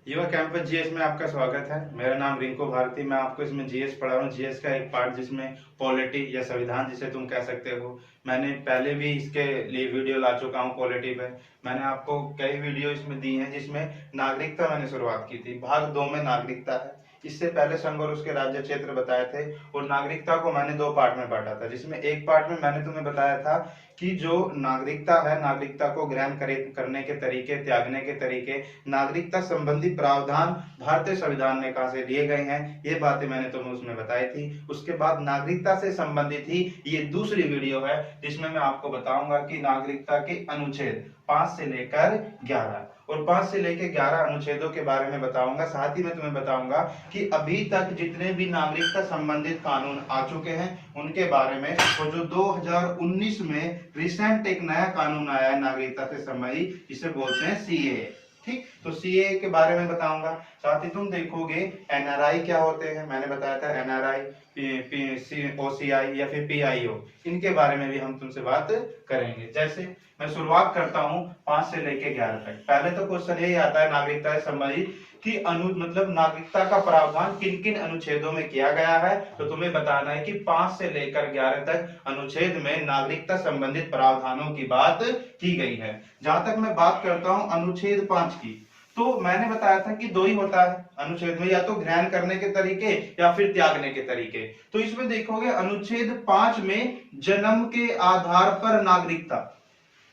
युवा campus GS में आपका स्वागत है। मेरा नाम रिंकू भारती। मैं आपको इसमें जीएस पढ़ा रहा हूँ। जीएस का एक पार्ट जिसमें पॉलिटी या संविधान जिसे तुम कह सकते हो। मैंने पहले भी इसके लिए वीडियो ला चुका हूँ पॉलिटी पे। मैंने आपको कई वीडियो इसमें दी हैं जिसमें नागरिकता मैंने शुरुआत की थी। भाग 2 में नागरिकता है। इससे पहले संघ और उसके राज्य क्षेत्र बताए थे और नागरिकता को मैंने 2 पार्ट में बांटा था, जिसमें एक पार्ट में मैंने तुम्हें बताया था कि जो नागरिकता है, नागरिकता को ग्रहण करने के तरीके, त्यागने के तरीके, नागरिकता संबंधी प्रावधान भारतीय संविधान में कहां से लिए गए हैं, ये बातें मैंने तुम्हें उसमें बताई थी। उसके बाद नागरिकता से संबंधित ही ये दूसरी वीडियो है जिसमें मैं आपको बताऊंगा कि नागरिकता के अनुच्छेद 5 से लेकर 11 और 5 से लेकर 11 अनुच्छेदों के बारे में बताऊंगा। साथ ही मैं तुम्हें बताऊंगा कि अभी तक जितने भी नागरिकता संबंधित कानून आ चुके हैं उनके बारे में, और जो 2019 में रिसेंट एक नया कानून आया है नागरिकता से संबंधित, जिसे बोलते हैं सीएए। ठीक, तो सीएए के बारे में बताऊंगा। साथ ही तुम देखोगे एनआरआई क्या होते हैं। मैंने बताया था एनआरआई, ओसीआई या फिर पीआईओ, इनके बारे में भी हम तुमसे बात करेंगे। जैसे मैं शुरुआत करता हूं 5 से लेके 11 तक। पहले तो क्वेश्चन यही आता है नागरिकता से संबंधित कि मतलब नागरिकता का प्रावधान किन किन अनुच्छेदों में किया गया है। तो तुम्हें बताना है कि 5 से लेकर 11 तक अनुच्छेद में नागरिकता संबंधित प्रावधानों की बात की गई है। जहां तक मैं बात करता हूं अनुच्छेद 5 की, तो मैंने बताया था कि 2 ही होता है अनुच्छेद में, या तो ग्रहण करने के तरीके या फिर त्यागने के तरीके। तो इसमें देखोगे अनुच्छेद 5 में जन्म के आधार पर नागरिकता,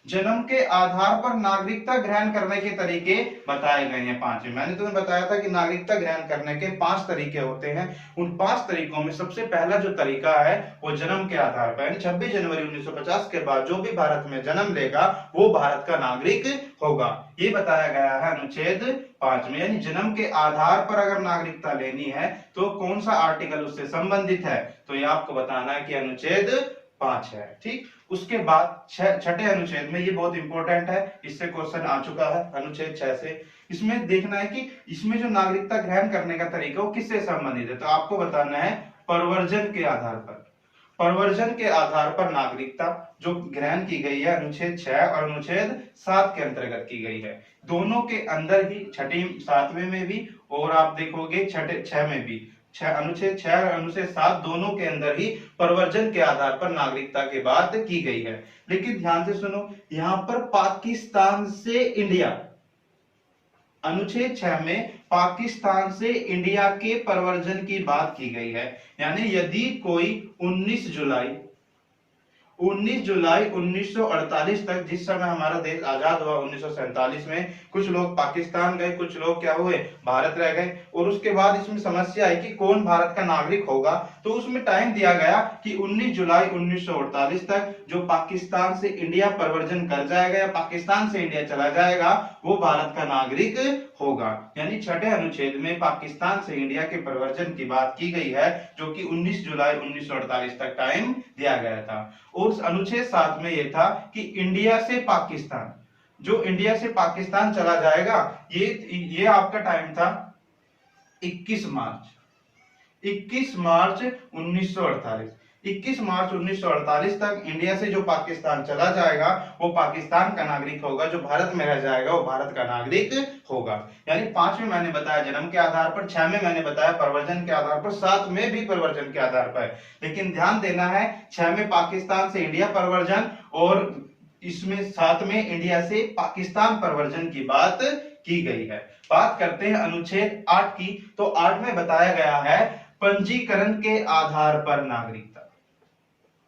जन्म के आधार पर नागरिकता ग्रहण करने के तरीके बताए गए हैं 5 में। मैंने तुम्हें बताया था कि नागरिकता ग्रहण करने के 5 तरीके होते हैं। उन 5 तरीकों में सबसे पहला जो तरीका है वो जन्म के आधार पर, यानी 26 जनवरी 1950 के बाद जो भी भारत में जन्म लेगा वो भारत का नागरिक होगा। ये बताया गया है अनुच्छेद 5 में। यानी जन्म के आधार पर अगर नागरिकता लेनी है तो कौन सा आर्टिकल उससे संबंधित है, तो ये आपको बताना है कि अनुच्छेद 5 है। ठीक, उसके बाद छठे अनुच्छेद में, ये बहुत इंपॉर्टेंट है, इससे क्वेश्चन आ चुका है अनुच्छेद 6 से। इसमें देखना है कि इसमें जो नागरिकता ग्रहण करने का तरीका वो किससे संबंधित है, तो आपको बताना है प्रवर्जन के आधार पर। प्रवर्जन के आधार पर नागरिकता जो ग्रहण की गई है अनुच्छेद 6 और अनुच्छेद 7 के अंतर्गत की गई है। दोनों के अंदर ही छठी 7वें में भी और आप देखोगे छठे 6 में भी, अनुच्छेद 6 और अनुच्छेद 7 दोनों के अंदर ही प्रवर्जन के आधार पर नागरिकता की बात की गई है। लेकिन ध्यान से सुनो, यहां पर पाकिस्तान से इंडिया, अनुच्छेद 6 में पाकिस्तान से इंडिया के प्रवर्जन की बात की गई है। यानी यदि कोई 19 जुलाई 1948 तक, जिस समय हमारा देश आजाद हुआ 1947 में, कुछ लोग पाकिस्तान गए, कुछ लोग क्या हुए, भारत रह गए। और उसके बाद इसमें समस्या आई कि कौन भारत का नागरिक होगा, तो उसमें टाइम दिया गया कि 19 जुलाई 1948 तक जो पाकिस्तान से इंडिया प्रवर्जन कर जाएगा या पाकिस्तान से इंडिया चला जाएगा वो भारत का नागरिक होगा। यानी छठे अनुच्छेद में पाकिस्तान से इंडिया के प्रवर्जन की बात की गई है, जो कि 19 जुलाई 1948 तक टाइम दिया गया था। और अनुच्छेद 7 में यह था कि इंडिया से पाकिस्तान, जो इंडिया से पाकिस्तान चला जाएगा, ये आपका टाइम था 21 मार्च 1948। 21 मार्च 1948 तक इंडिया से जो पाकिस्तान चला जाएगा वो पाकिस्तान का नागरिक होगा, जो भारत में रह जाएगा वो भारत का नागरिक होगा। यानी 5 में मैंने बताया जन्म के आधार पर, 6 में मैंने बताया प्रवर्जन के आधार पर, 7 में भी प्रवर्जन के आधार पर। लेकिन ध्यान देना है 6 में पाकिस्तान से इंडिया प्रवर्जन और इसमें 7 में इंडिया से पाकिस्तान प्रवर्जन की बात की गई है। बात करते हैं अनुच्छेद 8 की, तो 8 में बताया गया है पंजीकरण के आधार पर नागरिकता।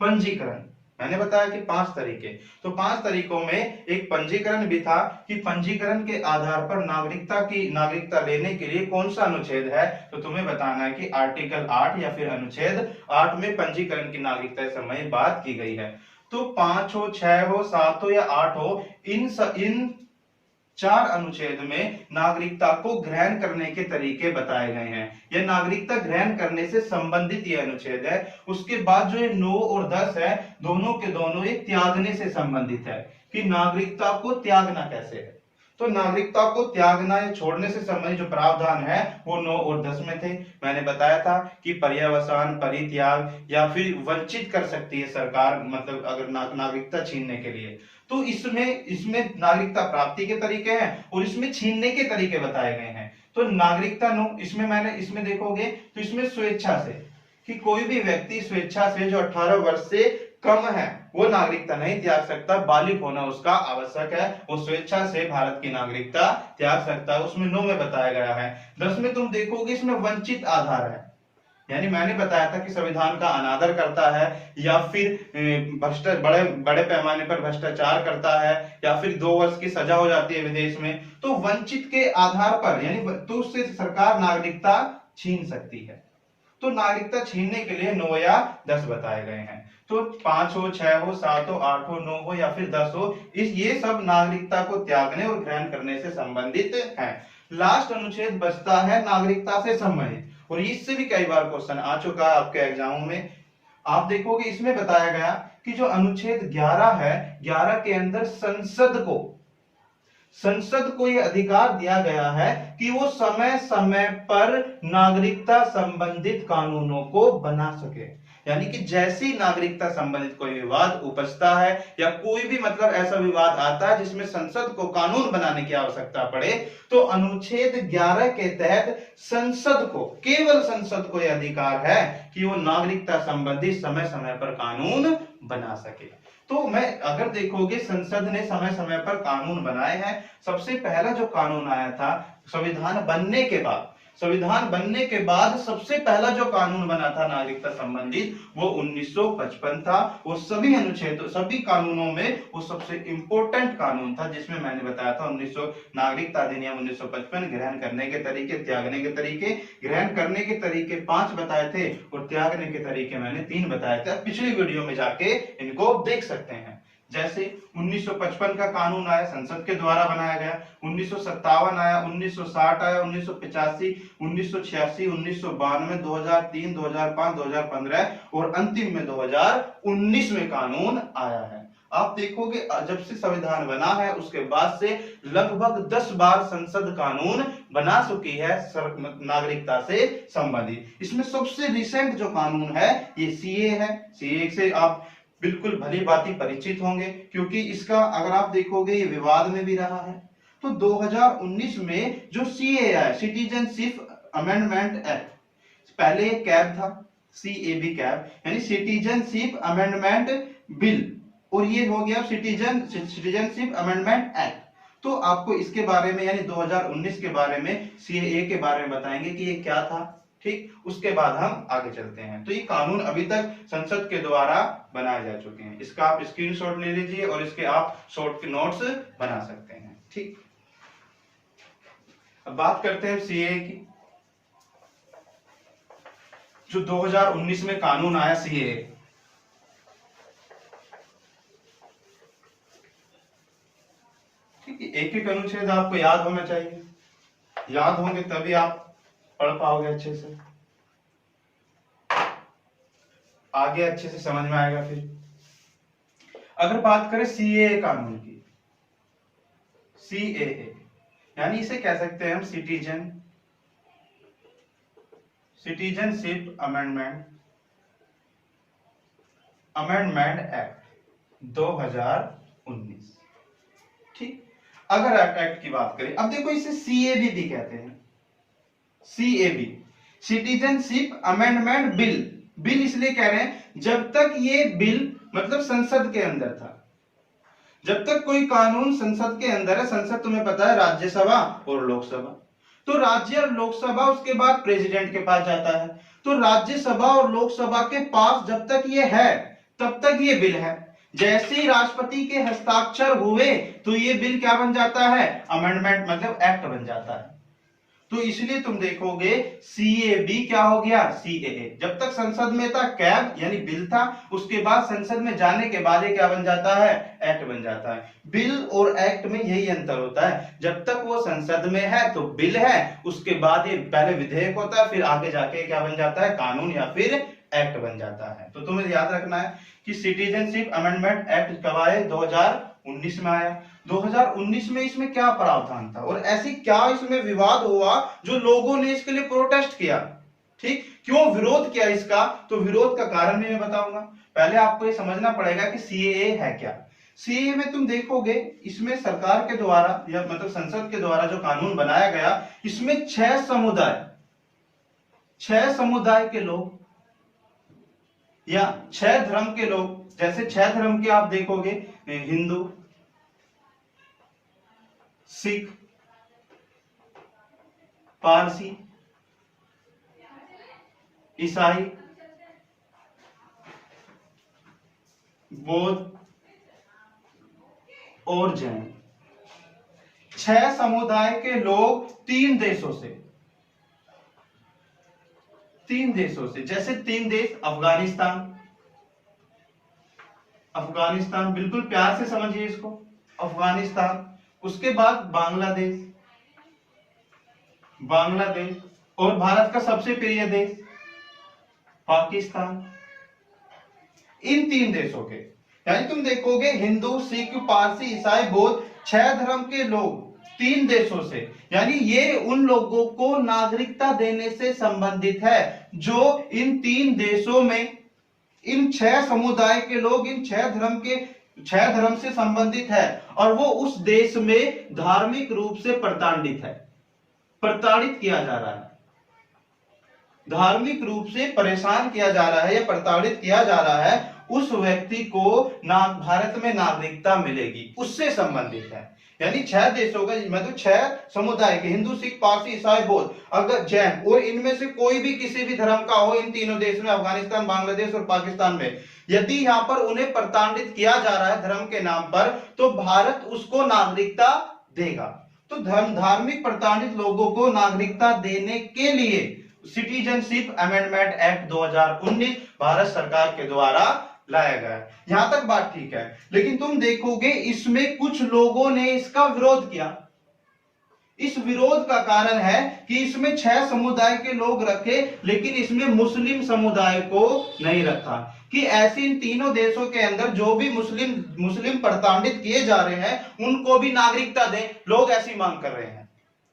पंजीकरण मैंने बताया कि 5 तरीके, तो 5 तरीकों में एक पंजीकरण भी था कि पंजीकरण के आधार पर नागरिकता लेने के लिए कौन सा अनुच्छेद है, तो तुम्हें बताना है कि आर्टिकल 8 या फिर अनुच्छेद 8 में पंजीकरण की नागरिकता समय बात की गई है। तो 5 हो, 6 हो, 7 हो या 8 हो, इन 4 अनुच्छेद में नागरिकता को ग्रहण करने के तरीके बताए गए हैं। यह नागरिकता ग्रहण करने से संबंधित यह अनुच्छेद है। उसके बाद जो ये 9 और 10 है, दोनों के दोनों ये त्यागने से संबंधित है कि नागरिकता को त्यागना कैसे है। तो नागरिकता को त्यागना या छोड़ने से संबंधित जो प्रावधान है वो 9 और 10 में थे। मैंने बताया था कि पर्यवसान, परित्याग या फिर वंचित कर सकती है सरकार, मतलब अगर नागरिकता छीनने के लिए। तो इसमें नागरिकता प्राप्ति के तरीके हैं और इसमें छीनने के तरीके बताए गए हैं। तो नागरिकता नो, इसमें देखोगे तो इसमें स्वेच्छा से, कि कोई भी व्यक्ति स्वेच्छा से जो 18 वर्ष से कम है वो नागरिकता नहीं त्याग सकता, बालिग होना उसका आवश्यक है, वो स्वेच्छा से भारत की नागरिकता त्याग सकता है, उसमें नो में बताया गया है। 10 में तुम देखोगे इसमें वंचित आधार है, यानी मैंने बताया था कि संविधान का अनादर करता है या फिर बड़े बड़े पैमाने पर भ्रष्टाचार करता है या फिर 2 वर्ष की सजा हो जाती है विदेश में, तो वंचित के आधार पर यानी तो उससे सरकार नागरिकता छीन सकती है। तो नागरिकता छीनने के लिए 9 या 10 बताए गए हैं। तो 5 हो, 6 हो, 7 हो, 8 हो, 9 हो या फिर 10 हो, ये सब नागरिकता को त्यागने और ग्रहण करने से संबंधित है। लास्ट अनुच्छेद बचता है नागरिकता से संबंधित, और इससे भी कई बार क्वेश्चन आ चुका है आपके एग्जामों में। आप देखोगे इसमें बताया गया कि जो अनुच्छेद 11 है, 11 के अंदर संसद को यह अधिकार दिया गया है कि वो समय समय पर नागरिकता संबंधित कानूनों को बना सके, यानी कि जैसी नागरिकता संबंधित कोई विवाद उपजता है या कोई भी मतलब ऐसा विवाद आता है जिसमें संसद को कानून बनाने की आवश्यकता पड़े, तो अनुच्छेद 11 के तहत केवल संसद को यह अधिकार है कि वो नागरिकता संबंधी समय समय पर कानून बना सके। तो अगर देखोगे संसद ने समय समय पर कानून बनाए हैं। सबसे पहला जो कानून आया था संविधान बनने के बाद सबसे पहला जो कानून बना था नागरिकता संबंधित वो 1955 था। वो सभी कानूनों में वो सबसे इंपॉर्टेंट कानून था, जिसमें मैंने बताया था नागरिकता अधिनियम 1955, ग्रहण करने के तरीके, त्यागने के तरीके। ग्रहण करने के तरीके 5 बताए थे और त्यागने के तरीके मैंने 3 बताए थे। पिछली वीडियो में जाके इनको देख सकते हैं। जैसे 1955 का कानून आया, संसद के द्वारा बनाया गया। 1957 आया, 1960 आया, 1985, 1986, 1992, 2003, 2005, 2015 और अंतिम में 2019 में कानून आया है। आप देखोगे जब से संविधान बना है उसके बाद से लगभग 10 बार संसद कानून बना चुकी है नागरिकता से संबंधित। इसमें सबसे रिसेंट जो कानून है ये सीए है। सीए से आप बिल्कुल भली भांति परिचित होंगे, क्योंकि इसका अगर आप देखोगे ये विवाद में भी रहा है। तो 2019 में जो सीए है, सिटीजनशिप अमेंडमेंट एक्ट, पहले कैब था, सीएबी कैब यानी सिटीजनशिप अमेंडमेंट बिल, और ये हो गया सिटीजनशिप अमेंडमेंट एक्ट। तो आपको इसके बारे में यानी 2019 के बारे में, सीएए के बारे में बताएंगे कि ये क्या था। ठीक, उसके बाद हम आगे चलते हैं। तो ये कानून अभी तक संसद के द्वारा बनाए जा चुके हैं। इसका आप स्क्रीनशॉट ले लीजिए और इसके आप शॉर्ट के नोट्स बना सकते हैं। ठीक, अब बात करते हैं सीए की। जो 2019 में कानून आया सीए, ठीक है, एक एक अनुच्छेद आपको याद होना चाहिए। याद होंगे तभी आप पढ़ पाओगे अच्छे से, आगे अच्छे से समझ में आएगा। फिर अगर बात करें सीएए कानून की, सीएए यानी इसे कह सकते हैं हम सिटीजनशिप अमेंडमेंट एक्ट 2019। ठीक, अगर एक्ट की बात करें, अब देखो इसे सीएबी भी कहते हैं। सीएबी सिटीजनशिप अमेंडमेंट बिल इसलिए कह रहे हैं जब तक ये बिल मतलब संसद के अंदर था, जब तक कोई कानून संसद के अंदर है। संसद तुम्हें पता है राज्यसभा और लोकसभा, तो राज्य और लोकसभा उसके बाद प्रेसिडेंट के पास जाता है। तो राज्यसभा और लोकसभा के पास जब तक ये है तब तक ये बिल है। जैसे ही राष्ट्रपति के हस्ताक्षर हुए तो ये बिल क्या बन जाता है, अमेंडमेंट मतलब एक्ट बन जाता है। तो इसलिए तुम देखोगे सीएबी क्या हो गया, सीएए। जब तक संसद में था कैब यानी बिल था, उसके बाद संसद में जाने के बाद ये क्या बन जाता है, एक्ट बन जाता है। बिल और एक्ट में यही अंतर होता है, जब तक वो संसद में है तो बिल है, उसके बाद ये पहले विधेयक होता है, फिर आगे जाके क्या बन जाता है, कानून या फिर एक्ट बन जाता है। तो तुम्हें याद रखना है कि सिटीजनशिप अमेंडमेंट एक्ट कब आए, 2019 में आया। 2019 में इसमें क्या प्रावधान था और ऐसी क्या इसमें विवाद हुआ जो लोगों ने इसके लिए प्रोटेस्ट किया। ठीक, क्यों विरोध किया इसका, तो विरोध का कारण भी मैं बताऊंगा। पहले आपको ये समझना पड़ेगा कि सीएए है क्या। सीएए में तुम देखोगे इसमें सरकार के द्वारा या मतलब संसद के द्वारा जो कानून बनाया गया, इसमें 6 समुदाय के लोग या 6 धर्म के लोग, जैसे 6 धर्म के आप देखोगे, हिंदू, सिख, पारसी, ईसाई, बौद्ध और जैन, 6 समुदाय के लोग 3 देशों से, जैसे 3 देश, अफगानिस्तान बिल्कुल प्यार से समझिए इसको, अफगानिस्तान, उसके बाद बांग्लादेश और भारत का सबसे प्रिय देश पाकिस्तान। इन 3 देशों के, यानी तुम देखोगे हिंदू, सिख, पारसी, ईसाई, बौद्ध, 6 धर्म के लोग 3 देशों से, यानी ये उन लोगों को नागरिकता देने से संबंधित है जो इन 3 देशों में, इन 6 समुदाय के लोग इन 6 धर्म से संबंधित है और वो उस देश में धार्मिक रूप से प्रताड़ित किया जा रहा है, धार्मिक रूप से परेशान किया जा रहा है या प्रताड़ित किया जा रहा है, उस व्यक्ति को भारत में नागरिकता मिलेगी, उससे संबंधित है। यानी 6 देशों का मतलब 6 समुदाय के, हिंदू, सिख, पारसी, ईसाई, बौद्ध, अगर जैन, और इनमें से कोई भी किसी भी धर्म का हो, इन तीनों देश में, अफगानिस्तान, बांग्लादेश और पाकिस्तान में, यदि यहाँ पर उन्हें प्रताड़ित किया जा रहा है धर्म के नाम पर, तो भारत उसको नागरिकता देगा। तो धार्मिक प्रताड़ित लोगों को नागरिकता देने के लिए सिटीजनशिप अमेंडमेंट एक्ट 2019 भारत सरकार के द्वारा लाया गया है। यहां तक बात ठीक है, लेकिन तुम देखोगे इसमें कुछ लोगों ने इसका विरोध किया। इस विरोध का कारण है कि इसमें 6 समुदाय के लोग रखे, लेकिन इसमें मुस्लिम समुदाय को नहीं रखा, कि ऐसे इन तीनों देशों के अंदर जो भी मुस्लिम प्रताड़ित किए जा रहे हैं उनको भी नागरिकता दें, लोग ऐसी मांग कर रहे हैं।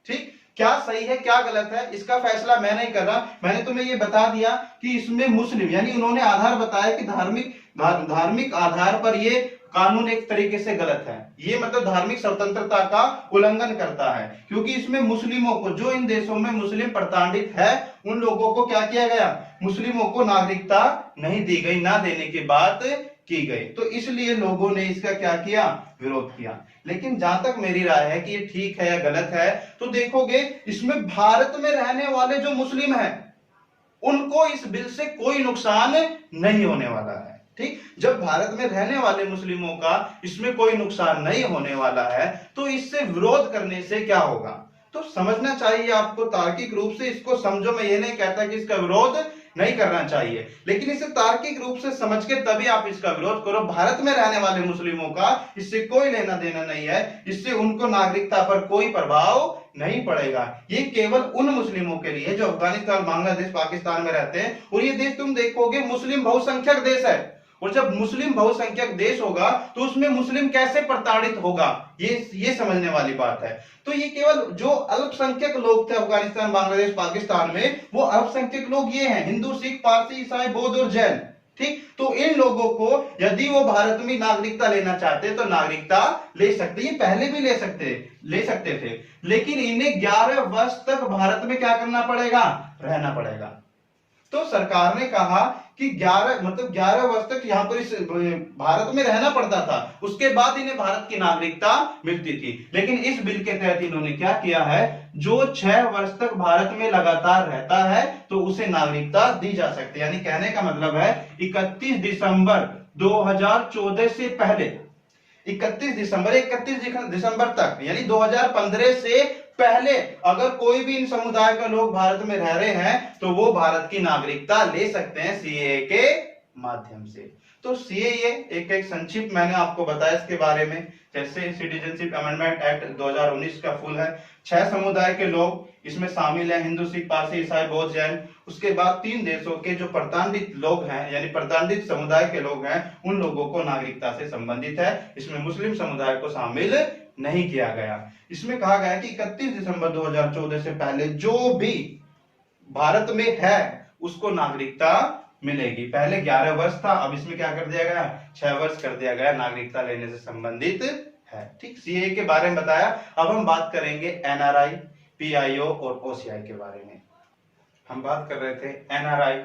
ठीक, क्या सही है क्या गलत है इसका फैसला मैं नहीं कर रहा, मैंने तुम्हें ये बता दिया कि इसमें मुस्लिम, यानी उन्होंने आधार बताया कि धार्मिक आधार पर ये कानून एक तरीके से गलत है, ये मतलब धार्मिक स्वतंत्रता का उल्लंघन करता है, क्योंकि इसमें मुस्लिमों को, जो इन देशों में मुस्लिम प्रताड़ित है उन लोगों को क्या किया गया, मुस्लिमों को नागरिकता नहीं दी गई, ना देने की बात की गई, तो इसलिए लोगों ने इसका क्या किया, विरोध किया। लेकिन जहां तक मेरी राय है कि ये ठीक है या गलत है, तो देखोगे इसमें भारत में रहने वाले जो मुस्लिम हैं उनको इस बिल से कोई नुकसान नहीं होने वाला है। ठीक, जब भारत में रहने वाले मुस्लिमों का इसमें कोई नुकसान नहीं होने वाला है, तो इससे विरोध करने से क्या होगा, तो समझना चाहिए आपको तार्किक रूप से इसको समझो। मैं ये नहीं कहता कि इसका विरोध नहीं करना चाहिए, लेकिन इसे तार्किक रूप से समझ के तभी आप इसका विरोध करो। भारत में रहने वाले मुस्लिमों का इससे कोई लेना देना नहीं है, इससे उनको नागरिकता पर कोई प्रभाव नहीं पड़ेगा। ये केवल उन मुस्लिमों के लिए जो अफगानिस्तान, बांग्लादेश, पाकिस्तान में रहते हैं, और ये देश तुम देखोगे मुस्लिम बहुसंख्यक देश है, और जब मुस्लिम बहुसंख्यक देश होगा तो उसमें मुस्लिम कैसे प्रताड़ित होगा, ये समझने वाली बात है। तो ये केवल जो अल्पसंख्यक लोग थे अफगानिस्तान, बांग्लादेश, पाकिस्तान में, वो अल्पसंख्यक लोग ये हैं, हिंदू, सिख, पारसी, ईसाई, बौद्ध और जैन। ठीक, तो इन लोगों को यदि वो भारत में नागरिकता लेना चाहते तो नागरिकता ले सकते, ये पहले भी ले सकते थे, लेकिन इन्हें 11 वर्ष तक भारत में क्या करना पड़ेगा, रहना पड़ेगा। तो सरकार ने कहा कि 11 वर्ष तक यहाँ पर इस भारत में रहना पड़ता था, उसके बाद इन्हें भारत की नागरिकता मिलती थी। लेकिन इस बिल के तहत इन्होंने क्या किया है, जो 6 वर्ष तक भारत में लगातार रहता है तो उसे नागरिकता दी जा सकती है। यानी कहने का मतलब है 31 दिसंबर 2014 से पहले, 31 दिसंबर तक, यानी 2015 से पहले अगर कोई भी इन समुदाय का लोग भारत में रह रहे हैं तो वो भारत की नागरिकता ले सकते हैं सीएए के माध्यम से। तो सीएए एक संक्षिप्त मैंने आपको बताया इसके बारे में, जैसे सिटीजनशिप अमेंडमेंट एक्ट 2019 का फुल है। 6 समुदाय के लोग इसमें शामिल हैं, हिंदू, सिख, पारसी, ईसाई, बौद्ध, जैन। उसके बाद 3 देशों के जो प्रताड़ित लोग हैं, यानी प्रताड़ित समुदाय के लोग हैं, उन लोगों को नागरिकता से संबंधित है। इसमें मुस्लिम समुदाय को शामिल नहीं किया गया। इसमें कहा गया कि 31 दिसंबर 2014 से पहले जो भी भारत में है उसको नागरिकता मिलेगी। पहले 11 वर्ष था, अब इसमें क्या कर दिया गया, 6 वर्ष कर दिया गया, नागरिकता लेने से संबंधित है। ठीक, सीए के बारे में बताया। अब हम बात करेंगे एनआरआई, पीआईओ और ओसीआई के बारे में। हम बात कर रहे थे एनआरआई,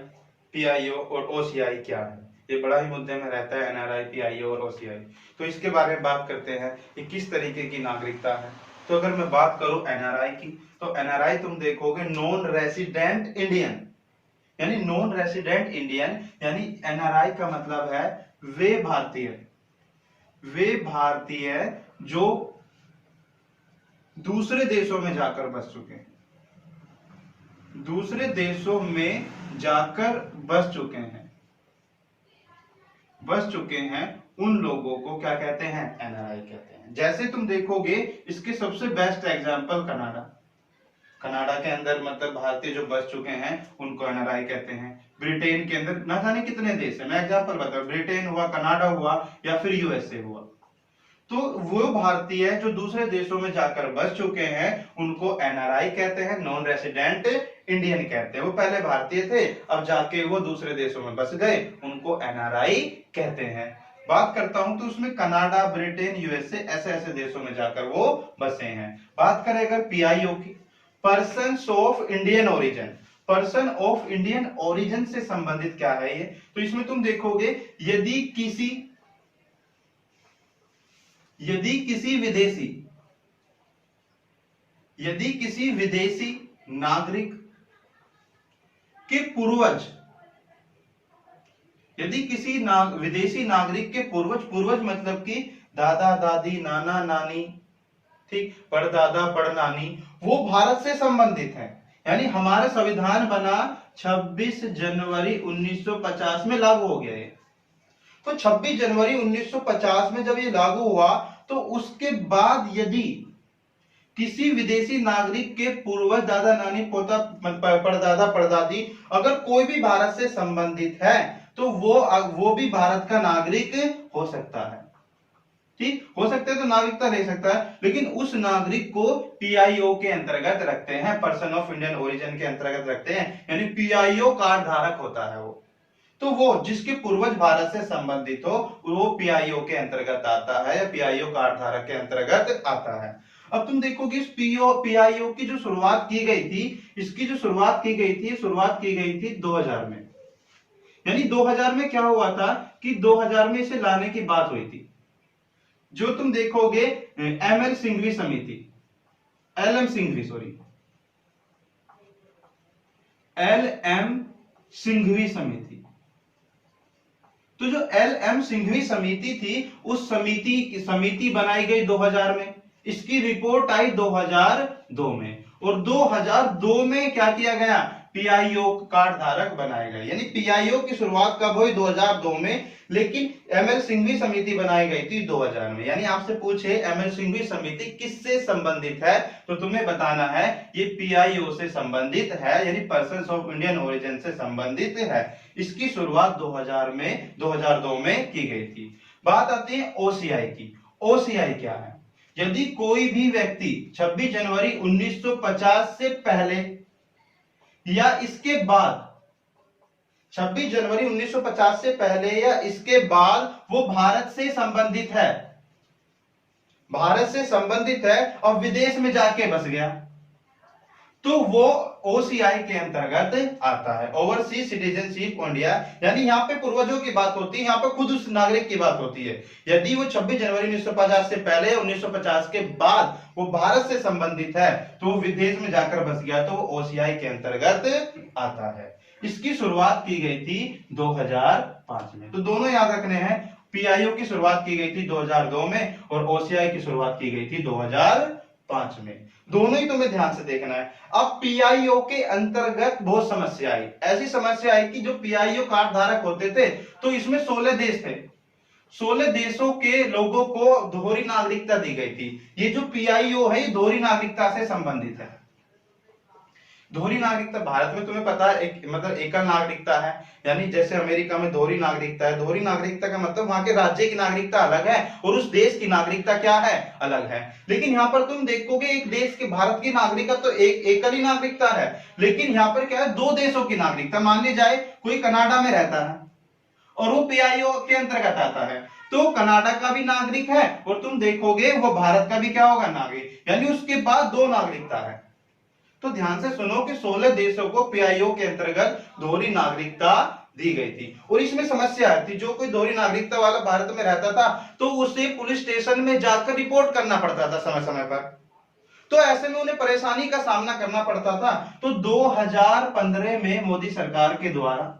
पीआईओ और ओसीआई क्या है। ये बड़ा ही मुद्दे में रहता है एनआरआई, पीआईओ और ओसीआई। तो इसके बारे में बात करते हैं कि किस तरीके की नागरिकता है। तो अगर मैं बात करूं एनआरआई की, तो एनआरआई तुम देखोगे नॉन रेसिडेंट इंडियन, यानी नॉन रेसिडेंट इंडियन, यानी एनआरआई का मतलब है वे भारतीय जो दूसरे देशों में जाकर बस चुके हैं, दूसरे देशों में जाकर बस चुके हैं, उन लोगों को क्या कहते हैं, एनआरआई कहते हैं। जैसे तुम देखोगे इसके सबसे बेस्ट एग्जांपल कनाडा के अंदर मतलब भारतीय जो बस चुके हैं उनको एनआरआई कहते हैं। ब्रिटेन के अंदर ना जाने कितने देश है, मैं एग्जांपल बताऊं, ब्रिटेन हुआ, कनाडा हुआ या फिर यूएसए हुआ। तो वो भारतीय जो दूसरे देशों में जाकर बस चुके हैं उनको एनआरआई कहते हैं, नॉन रेसिडेंट इंडियन कहते हैं। वो पहले भारतीय थे, अब जाके वो दूसरे देशों में बस गए, उनको एनआरआई कहते हैं। बात करता हूं तो उसमें कनाडा, ब्रिटेन, यूएसए ऐसे ऐसे देशों में जाकर वो बसे हैं। बात करें अगर पीआईओ की, person of Indian origin, person of Indian origin से संबंधित क्या है ये, तो इसमें तुम देखोगे यदि किसी विदेशी नागरिक के पूर्वज, यदि किसी विदेशी नागरिक के पूर्वज मतलब कि दादा दादी, नाना नानी, ठीक, परदादा परनानी, वो भारत से संबंधित हैं। यानी हमारा संविधान बना 26 जनवरी 1950 में लागू हो गया है। तो 26 जनवरी 1950 में जब ये लागू हुआ तो उसके बाद यदि किसी विदेशी नागरिक के पूर्वज, दादा नानी, पोता, परदादा परदादी, अगर कोई भी भारत से संबंधित है तो वो भी भारत का नागरिक हो सकता है। ठीक, हो सकता है तो नागरिकता ले सकता है, लेकिन उस नागरिक को पीआईओ के अंतर्गत रखते हैं, पर्सन ऑफ इंडियन ओरिजिन के अंतर्गत रखते हैं, यानी पीआईओ कार्ड धारक होता है वो। तो वो जिसके पूर्वज भारत से संबंधित हो वो पीआईओ के अंतर्गत आता है या पीआईओ कार्ड धारक के अंतर्गत आता है। अब तुम देखोगे इस पीआईओ की जो शुरुआत की गई थी, इसकी जो शुरुआत की गई थी 2000 में। यानी 2000 में क्या हुआ था कि 2000 में इसे लाने की बात हुई थी। जो तुम देखोगे एमएल सिंघवी समिति, एलएम सिंघवी समिति, तो जो एलएम सिंघवी समिति थी उस समिति बनाई गई 2000 में, इसकी रिपोर्ट आई 2002 में, और 2002 में क्या किया गया, पीआईओ कार्ड धारक बनाए गए। यानी पीआईओ की शुरुआत कब हुई, 2002 में, लेकिन एमएल सिंघवी समिति बनाई गई थी 2000 में। यानी आपसे पूछे एमएल सिंघवी समिति किससे संबंधित है, तो तुम्हें बताना है ये पीआईओ से संबंधित है, यानी पर्सन्स ऑफ इंडियन ओरिजिन से संबंधित है। इसकी शुरुआत 2002 में की गई थी। बात आती है ओसीआई की। ओसीआई क्या है, यदि कोई भी व्यक्ति 26 जनवरी 1950 से पहले या इसके बाद, 26 जनवरी 1950 से पहले या इसके बाद वो भारत से संबंधित है और विदेश में जाके बस गया, तो वो ओसीआई के अंतर्गत आता है, ओवरसीज सिटीजनशिप इंडिया। यानी यहाँ पे पूर्वजों की बात होती है, यहाँ पे खुद उस नागरिक की बात होती है। यदि वो 26 जनवरी 1950 से पहले 1950 के बाद वो भारत से संबंधित है तो वो विदेश में जाकर बस गया, तो वो ओसीआई के अंतर्गत आता है। इसकी शुरुआत की गई थी 2005 में। तो दोनों याद रखने हैं, पीआईओ की शुरुआत की गई थी 2002 में और ओसीआई की शुरुआत की गई थी 2005 में। दोनों ही तुम्हें ध्यान से देखना है। अब पीआईओ के अंतर्गत बहुत समस्या आई, ऐसी समस्या आई कि जो पीआईओ कार्ड धारक होते थे तो इसमें 16 देश थे, 16 देशों के लोगों को दोहरी नागरिकता दी गई थी। ये जो पीआईओ है ये दोहरी नागरिकता से संबंधित है। दोहरी नागरिकता भारत में तुम्हें पता है एक मतलब एकल नागरिकता है, यानी जैसे अमेरिका में दोहरी नागरिकता है। दोहरी नागरिकता का मतलब वहां के राज्य की नागरिकता अलग है और उस देश की नागरिकता क्या है, अलग है। लेकिन यहाँ पर तुम देखोगे एक देश के भारत की नागरिकता तो एक एकल ही नागरिकता है, लेकिन यहाँ पर क्या है, दो देशों की नागरिकता। मान ली जाए कोई कनाडा में रहता है और वो पीआईओ के अंतर्गत आता है, तो कनाडा का भी नागरिक है और तुम देखोगे वो भारत का भी क्या होगा, नागरिक, यानी उसके पास दो नागरिकता है। तो ध्यान से सुनो कि 16 देशों को पीआईओ के अंतर्गत दोहरी नागरिकता दी गई थी। और इसमें समस्या थी, जो कोई दोहरी नागरिकता वाला भारत में रहता था तो उसे पुलिस स्टेशन में जाकर रिपोर्ट करना पड़ता था समय समय पर। तो ऐसे में उन्हें परेशानी का सामना करना पड़ता था। तो 2015 में मोदी सरकार के द्वारा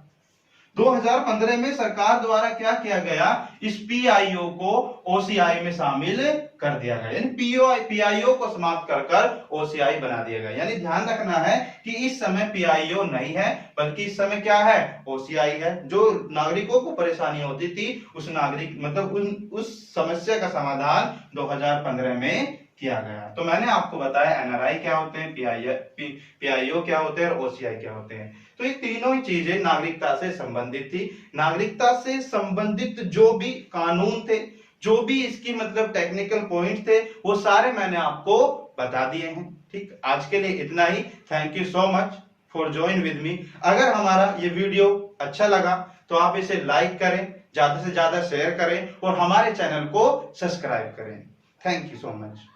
2015 में सरकार द्वारा क्या किया गया, इस पीआईओ को ओसीआई में शामिल कर दिया गया, यानी पीआईओ को समाप्त कर ओसीआई बना दिया गया। यानी ध्यान रखना है कि इस समय पीआईओ नहीं है, बल्कि इस समय क्या है, ओसीआई है। जो नागरिकों को परेशानी होती थी उस नागरिक मतलब उस समस्या का समाधान 2015 में किया गया। तो मैंने आपको बताया एनआरआई क्या होते हैं, पीआईओ क्या होते हैं और ओसीआई क्या होते हैं। तो ये तीनों ही चीजें नागरिकता से संबंधित थी। नागरिकता से संबंधित जो भी कानून थे, जो भी इसकी मतलब टेक्निकल पॉइंट थे, वो सारे मैंने आपको बता दिए हैं। ठीक, आज के लिए इतना ही। Thank you so much for join with me. अगर हमारा ये वीडियो अच्छा लगा तो आप इसे लाइक करें, ज्यादा से ज्यादा शेयर करें और हमारे चैनल को सब्सक्राइब करें। Thank you so much.